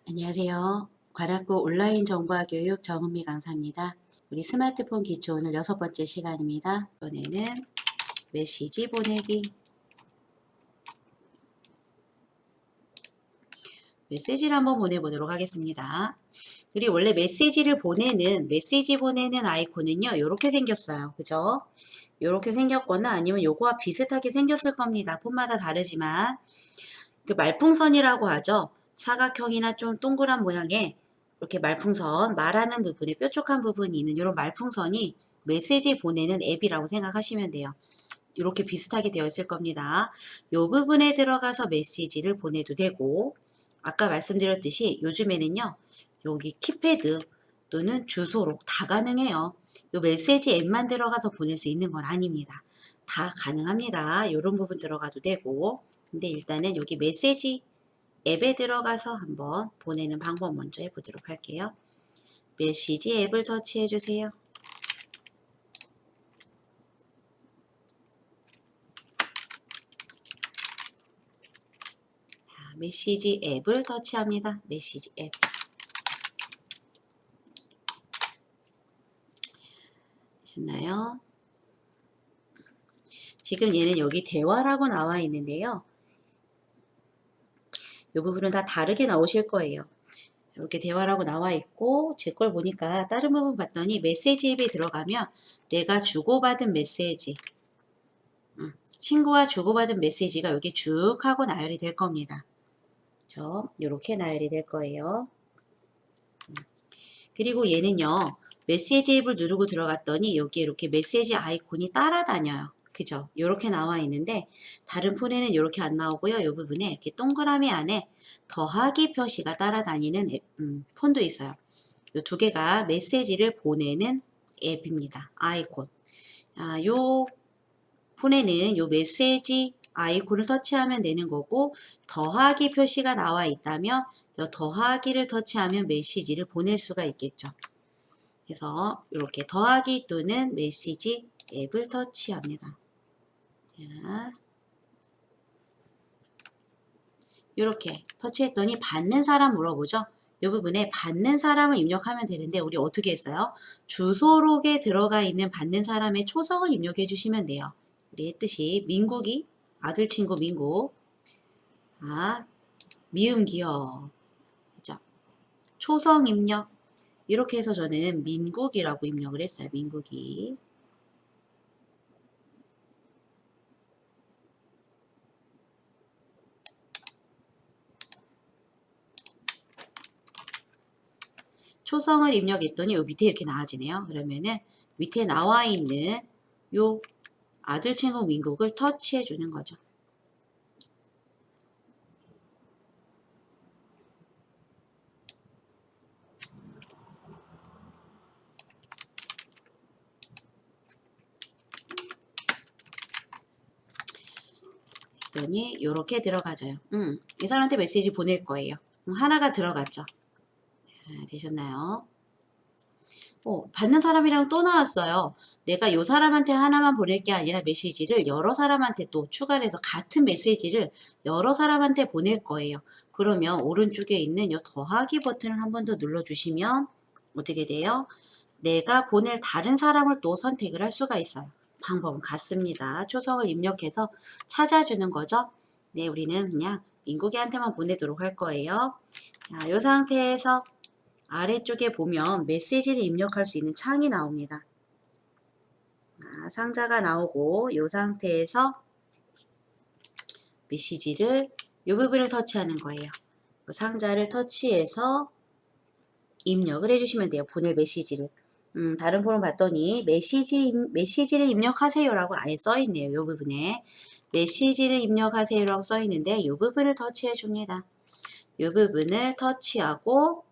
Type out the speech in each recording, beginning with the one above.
안녕하세요. 관악구 온라인 정보화 교육 정은미 강사입니다. 우리 스마트폰 기초 오늘 6번째 시간입니다. 이번에는 메시지 보내기. 메시지를 한번 보내보도록 하겠습니다. 우리 원래 메시지 보내는 아이콘은요, 이렇게 생겼어요. 그죠? 이렇게 생겼거나 아니면 요거와 비슷하게 생겼을 겁니다. 폰마다 다르지만. 그 말풍선이라고 하죠. 사각형이나 좀 동그란 모양의 이렇게 말풍선, 말하는 부분에 뾰족한 부분이 있는 이런 말풍선이 메시지 보내는 앱이라고 생각하시면 돼요. 이렇게 비슷하게 되어 있을 겁니다. 이 부분에 들어가서 메시지를 보내도 되고, 아까 말씀드렸듯이 요즘에는요, 여기 키패드 또는 주소록 다 가능해요. 이 메시지 앱만 들어가서 보낼 수 있는 건 아닙니다. 다 가능합니다. 이런 부분 들어가도 되고, 근데 일단은 여기 메시지 앱에 들어가서 한번 보내는 방법 먼저 해보도록 할게요. 메시지 앱을 터치해 주세요. 메시지 앱을 터치합니다. 메시지 앱. 되셨나요? 지금 얘는 여기 대화라고 나와 있는데요. 이 부분은 다 다르게 나오실 거예요. 이렇게 대화라고 나와 있고 제 걸 보니까 다른 부분 봤더니 메시지 앱에 들어가면 내가 주고받은 메시지, 친구와 주고받은 메시지가 여기 쭉 하고 나열이 될 겁니다. 이렇게 나열이 될 거예요. 그리고 얘는요, 메시지 앱을 누르고 들어갔더니 여기 이렇게 메시지 아이콘이 따라다녀요. 그죠? 이렇게 나와 있는데 다른 폰에는 이렇게 안 나오고요. 이 부분에 이렇게 동그라미 안에 더하기 표시가 따라다니는 폰도 있어요. 이 두 개가 메시지를 보내는 앱입니다. 아이콘. 요 폰에는 요 메시지 아이콘을 터치하면 되는 거고, 더하기 표시가 나와 있다면 요 더하기를 터치하면 메시지를 보낼 수가 있겠죠. 그래서 이렇게 더하기 또는 메시지 앱을 터치합니다. 자, 이렇게 터치했더니 받는 사람 물어보죠. 이 부분에 받는 사람을 입력하면 되는데 우리 어떻게 했어요? 주소록에 들어가 있는 받는 사람의 초성을 입력해 주시면 돼요. 우리 했듯이 민국이 아들 친구 민국, 미음 기억, 그죠? 초성 입력 이렇게 해서 저는 민국이라고 입력을 했어요. 민국이. 초성을 입력했더니 요 밑에 이렇게 나와지네요. 그러면은 밑에 나와 있는 요 아들 친구 민국을 터치해 주는 거죠. 했더니 요렇게 들어가져요. 이 사람한테 메시지 보낼 거예요. 하나가 들어갔죠. 되셨나요? 받는 사람이랑 또 나왔어요. 내가 요 사람한테 하나만 보낼 게 아니라 메시지를 여러 사람한테 또 추가를 해서 같은 메시지를 여러 사람한테 보낼 거예요. 그러면 오른쪽에 있는 요 더하기 버튼을 한 번 더 눌러주시면 어떻게 돼요? 내가 보낼 다른 사람을 또 선택을 할 수가 있어요. 방법은 같습니다. 초성을 입력해서 찾아주는 거죠. 네, 우리는 그냥 민국이한테만 보내도록 할 거예요. 자, 이 상태에서 아래쪽에 보면 메시지를 입력할 수 있는 창이 나옵니다. 상자가 나오고 이 상태에서 메시지를 이 부분을 터치하는 거예요. 상자를 터치해서 입력을 해주시면 돼요. 보낼 메시지를. 다른 폰을 봤더니 메시지를 입력하세요라고 아예 써있네요. 이 부분에. 메시지를 입력하세요라고 써있는데 이 부분을 터치해 줍니다. 이 부분을 터치하고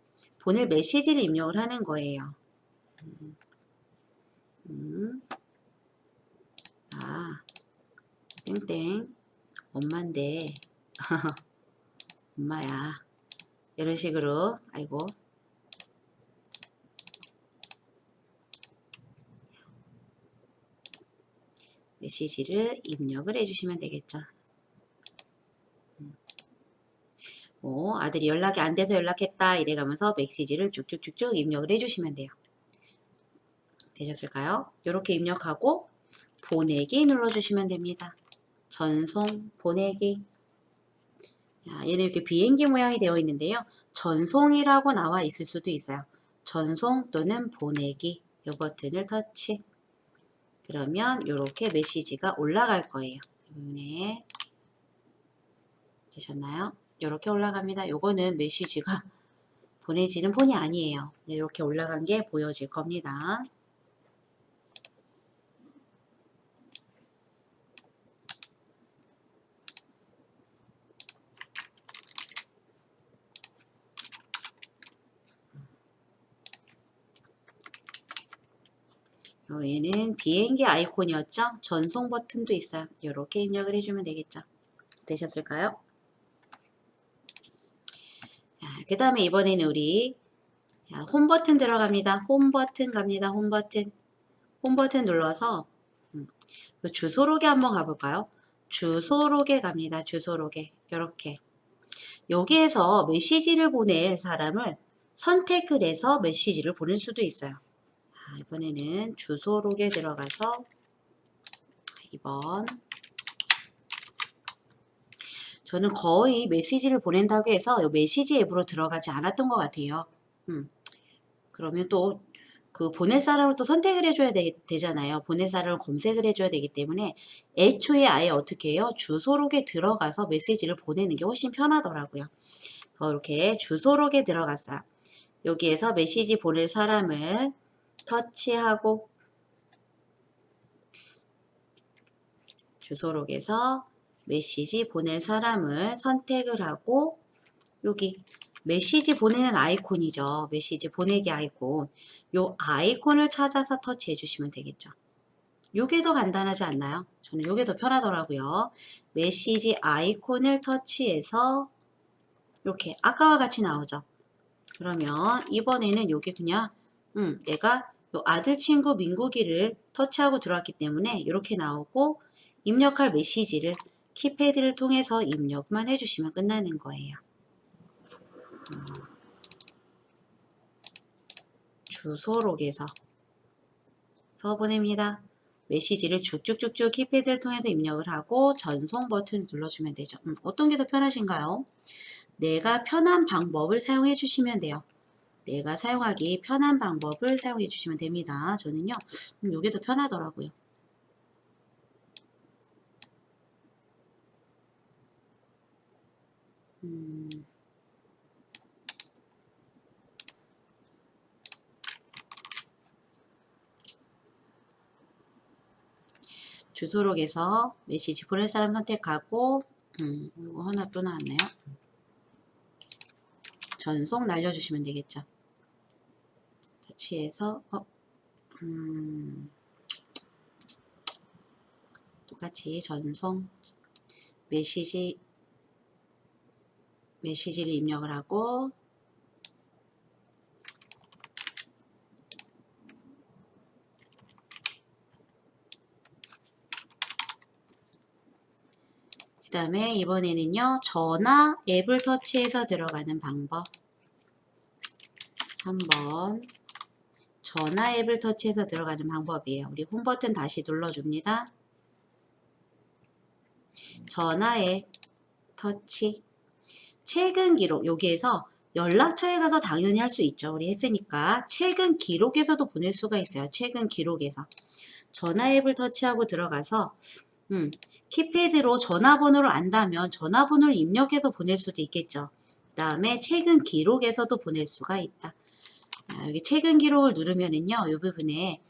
보낼 메시지를 입력을 하는 거예요. 땡땡 엄마인데 엄마야 이런 식으로 아이고 메시지를 입력을 해주시면 되겠죠. 아들이 연락이 안 돼서 연락했다 이래가면서 메시지를 쭉쭉쭉쭉 입력을 해주시면 돼요. 되셨을까요? 이렇게 입력하고 보내기 눌러주시면 됩니다. 전송, 보내기. 얘는 이렇게 비행기 모양이 되어 있는데요. 전송이라고 나와 있을 수도 있어요. 전송 또는 보내기. 이 버튼을 터치. 그러면 이렇게 메시지가 올라갈 거예요. 네. 되셨나요? 이렇게 올라갑니다. 요거는 메시지가 보내지는 폰이 아니에요. 네, 이렇게 올라간 게 보여질 겁니다. 얘는 비행기 아이콘이었죠? 전송 버튼도 있어요. 이렇게 입력을 해주면 되겠죠? 되셨을까요? 그 다음에 이번에는 우리 홈 버튼 들어갑니다. 홈 버튼 갑니다. 홈 버튼. 홈 버튼 눌러서 주소록에 한번 가볼까요? 주소록에 갑니다. 주소록에. 이렇게. 여기에서 메시지를 보낼 사람을 선택을 해서 메시지를 보낼 수도 있어요. 이번에는 주소록에 들어가서 2번. 저는 거의 메시지를 보낸다고 해서 메시지 앱으로 들어가지 않았던 것 같아요. 그러면 또 그 보낼 사람을 또 선택을 해줘야 되잖아요. 보낼 사람을 검색을 해줘야 되기 때문에 애초에 아예 어떻게 해요? 주소록에 들어가서 메시지를 보내는 게 훨씬 편하더라고요. 이렇게 주소록에 들어갔어요. 여기에서 메시지 보낼 사람을 터치하고 주소록에서 메시지 보낼 사람을 선택을 하고 여기 메시지 보내는 아이콘이죠. 메시지 보내기 아이콘. 요 아이콘을 찾아서 터치해 주시면 되겠죠. 요게 더 간단하지 않나요? 저는 요게 더 편하더라고요. 메시지 아이콘을 터치해서 이렇게 아까와 같이 나오죠. 그러면 이번에는 요게 그냥 내가 요 아들 친구 민국이를 터치하고 들어왔기 때문에 이렇게 나오고 입력할 메시지를 키패드를 통해서 입력만 해주시면 끝나는 거예요. 주소록에서 보냅니다. 메시지를 쭉쭉쭉쭉 키패드를 통해서 입력을 하고 전송 버튼을 눌러주면 되죠. 어떤 게 더 편하신가요? 내가 편한 방법을 사용해 주시면 돼요. 내가 사용하기 편한 방법을 사용해 주시면 됩니다. 저는요, 이게 더 편하더라고요. 주소록에서 메시지 보낼 사람 선택하고 이거 하나 또 나왔네요. 전송 날려주시면 되겠죠. 터치해서 똑같이 전송 메시지를 입력을 하고 그 다음에 이번에는요 전화 앱을 터치해서 들어가는 방법 3번 전화 앱을 터치해서 들어가는 방법이에요. 우리 홈 버튼 다시 눌러줍니다. 전화 앱 터치 최근 기록 여기에서 연락처에 가서 당연히 할 수 있죠. 우리 했으니까 최근 기록에서도 보낼 수가 있어요. 최근 기록에서 전화 앱을 터치하고 들어가서 키패드로 전화번호를 안다면 전화번호를 입력해서 보낼 수도 있겠죠. 그 다음에 최근 기록에서도 보낼 수가 있다. 여기 최근 기록을 누르면은요. 이 부분에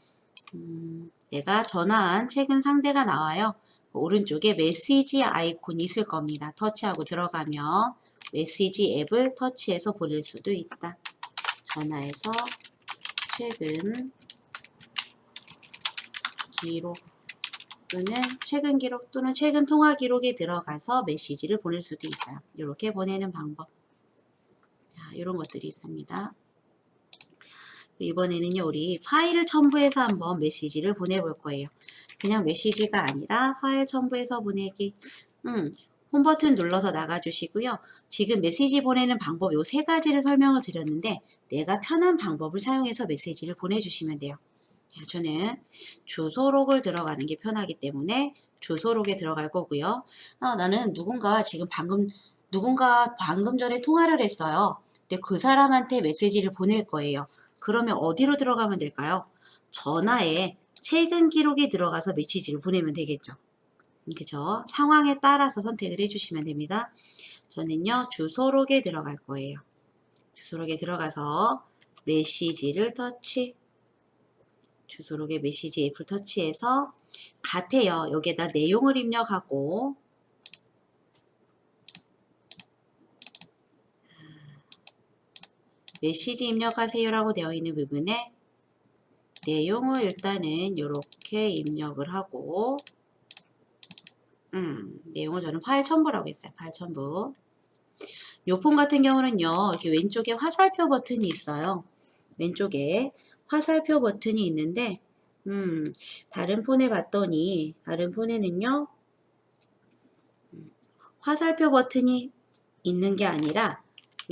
내가 전화한 최근 상대가 나와요. 오른쪽에 메시지 아이콘이 있을 겁니다. 터치하고 들어가면 메시지 앱을 터치해서 보낼 수도 있다. 전화해서 최근 기록 또는 최근 기록 또는 최근 통화 기록에 들어가서 메시지를 보낼 수도 있어요. 이렇게 보내는 방법. 이런 것들이 있습니다. 이번에는요, 우리 파일을 첨부해서 한번 메시지를 보내볼 거예요. 그냥 메시지가 아니라 파일 첨부해서 보내기. 홈 버튼 눌러서 나가주시고요. 지금 메시지 보내는 방법 요 세 가지를 설명을 드렸는데 내가 편한 방법을 사용해서 메시지를 보내주시면 돼요. 저는 주소록을 들어가는 게 편하기 때문에 주소록에 들어갈 거고요. 나는 누군가 방금 전에 통화를 했어요. 근데 그 사람한테 메시지를 보낼 거예요. 그러면 어디로 들어가면 될까요? 전화에 최근 기록에 들어가서 메시지를 보내면 되겠죠. 그죠? 상황에 따라서 선택을 해주시면 됩니다. 저는요, 주소록에 들어갈 거예요. 주소록에 들어가서 메시지를 터치, 주소록에 메시지 앱을 터치해서 같아요. 여기에다 내용을 입력하고 메시지 입력하세요라고 되어 있는 부분에 내용을 일단은 이렇게 입력을 하고 내용을 저는 파일 첨부라고 했어요. 파일 첨부. 요 폰 같은 경우는요. 이렇게 왼쪽에 화살표 버튼이 있어요. 왼쪽에 화살표 버튼이 있는데 다른 폰에 봤더니 다른 폰에는요. 화살표 버튼이 있는 게 아니라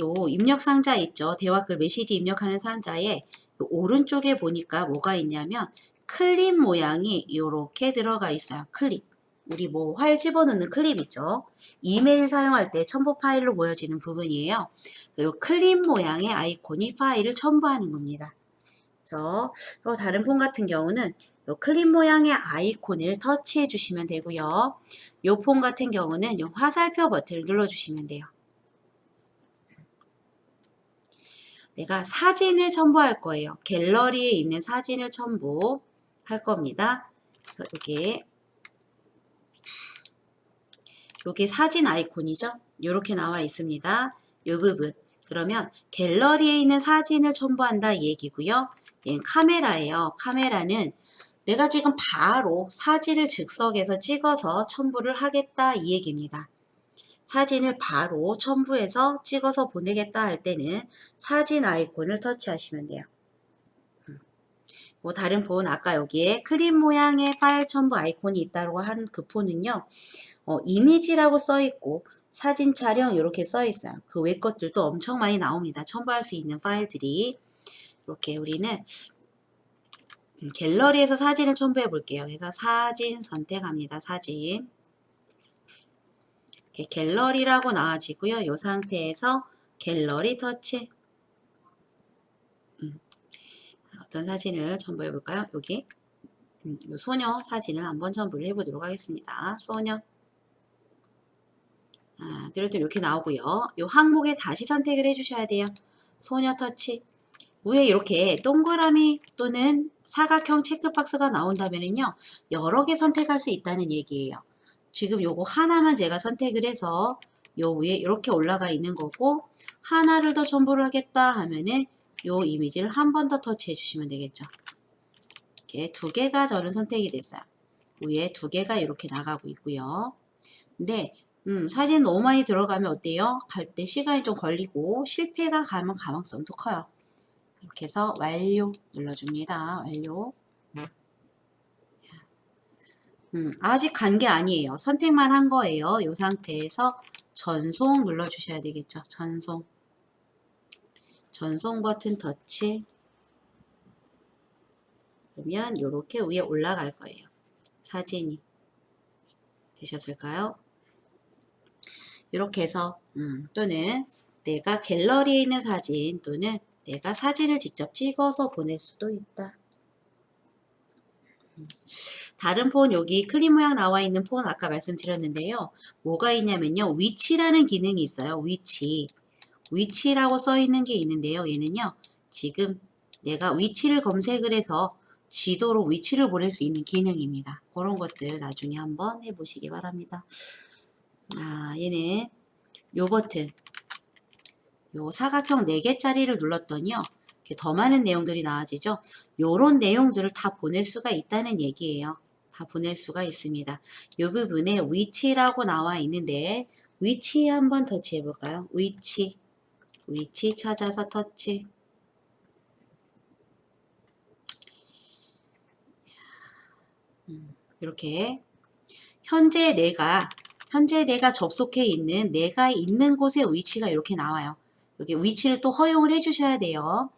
요 입력 상자 있죠. 대화글 메시지 입력하는 상자에 요 오른쪽에 보니까 뭐가 있냐면 클립 모양이 이렇게 들어가 있어요. 클립. 우리 뭐 활 집어넣는 클립 있죠. 이메일 사용할 때 첨부 파일로 보여지는 부분이에요. 요 클립 모양의 아이콘이 파일을 첨부하는 겁니다. 그래서 다른 폰 같은 경우는 요 클립 모양의 아이콘을 터치해 주시면 되고요. 요 폰 같은 경우는 요 화살표 버튼을 눌러 주시면 돼요. 내가 사진을 첨부할 거예요. 갤러리에 있는 사진을 첨부할 겁니다. 그래서 요게 사진 아이콘이죠. 요렇게 나와 있습니다. 요 부분. 그러면 갤러리에 있는 사진을 첨부한다 이 얘기고요. 얘는 카메라예요. 카메라는 내가 지금 바로 사진을 즉석에서 찍어서 첨부를 하겠다 이 얘기입니다. 사진을 바로 첨부해서 찍어서 보내겠다 할 때는 사진 아이콘을 터치하시면 돼요. 뭐 다른 폰 아까 여기에 클립 모양의 파일 첨부 아이콘이 있다고 한 그 폰은요. 이미지라고 써 있고 사진 촬영 이렇게 써 있어요. 그 외 것들도 엄청 많이 나옵니다. 첨부할 수 있는 파일들이. 이렇게 우리는 갤러리에서 사진을 첨부해 볼게요. 그래서 사진 선택합니다. 사진. 이렇게 갤러리라고 나와지고요. 이 상태에서 갤러리 터치. 어떤 사진을 첨부해 볼까요? 여기 이 소녀 사진을 한번 첨부를 해 보도록 하겠습니다. 소녀. 이렇게 나오고요. 이 항목에 다시 선택을 해 주셔야 돼요. 소녀 터치. 위에 이렇게 동그라미 또는 사각형 체크박스가 나온다면요. 여러 개 선택할 수 있다는 얘기예요. 지금 요거 하나만 제가 선택을 해서 요 위에 이렇게 올라가 있는 거고 하나를 더 첨부를 하겠다 하면은 요 이미지를 한 번 더 터치해 주시면 되겠죠. 이렇게 두 개가 저는 선택이 됐어요. 위에 두 개가 이렇게 나가고 있고요. 근데 사진 너무 많이 들어가면 어때요? 갈 때 시간이 좀 걸리고 실패가 가면 가망성도 커요. 이렇게 해서 완료 눌러줍니다. 완료. 아직 간 게 아니에요. 선택만 한 거예요. 이 상태에서 전송 눌러주셔야 되겠죠. 전송. 전송 버튼 터치. 그러면 이렇게 위에 올라갈 거예요. 사진이. 되셨을까요? 이렇게 해서 또는 내가 갤러리에 있는 사진 또는 내가 사진을 직접 찍어서 보낼 수도 있다. 다른 폰 여기 클립 모양 나와 있는 폰 아까 말씀드렸는데요. 뭐가 있냐면요. 위치라는 기능이 있어요. 위치. 위치라고 써 있는 게 있는데요. 얘는요. 지금 내가 위치를 검색을 해서 지도로 위치를 보낼 수 있는 기능입니다. 그런 것들 나중에 한번 해보시기 바랍니다. 얘는 요 버튼. 요 사각형 4개짜리를 눌렀더니요. 이렇게 더 많은 내용들이 나와지죠. 요런 내용들을 다 보낼 수가 있다는 얘기예요. 다 보낼 수가 있습니다. 이 부분에 위치라고 나와 있는데 위치 한번 터치해 볼까요? 위치 찾아서 터치. 이렇게 현재 내가 현재 내가 접속해 있는 내가 있는 곳의 위치가 이렇게 나와요. 여기 위치를 또 허용을 해주셔야 돼요.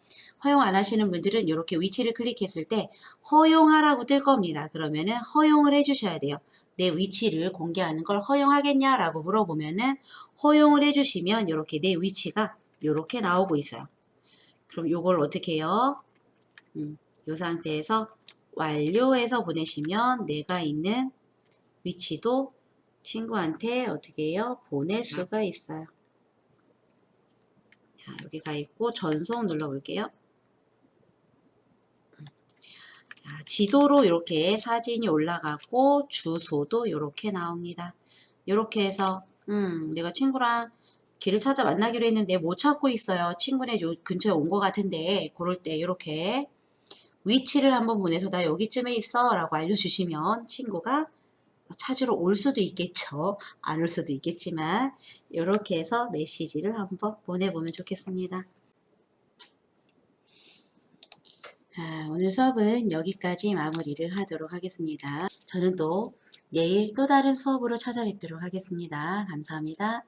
허용 안 하시는 분들은 이렇게 위치를 클릭했을 때 허용하라고 뜰 겁니다. 그러면은 허용을 해주셔야 돼요. 내 위치를 공개하는 걸 허용하겠냐라고 물어보면은 허용을 해주시면 이렇게 내 위치가 이렇게 나오고 있어요. 그럼 요걸 어떻게 해요? 이 상태에서 완료해서 보내시면 내가 있는 위치도 친구한테 어떻게 해요? 보낼 수가 있어요. 자, 여기 가 있고 전송 눌러볼게요. 자, 지도로 이렇게 사진이 올라가고 주소도 이렇게 나옵니다. 이렇게 해서 내가 친구랑 길을 찾아 만나기로 했는데 못 찾고 있어요. 친구네 요 근처에 온 것 같은데 그럴 때 이렇게 위치를 한번 보내서 나 여기쯤에 있어 라고 알려주시면 친구가 찾으러 올 수도 있겠죠. 안 올 수도 있겠지만 이렇게 해서 메시지를 한번 보내보면 좋겠습니다. 오늘 수업은 여기까지 마무리를 하도록 하겠습니다. 저는 또 내일 또 다른 수업으로 찾아뵙도록 하겠습니다. 감사합니다.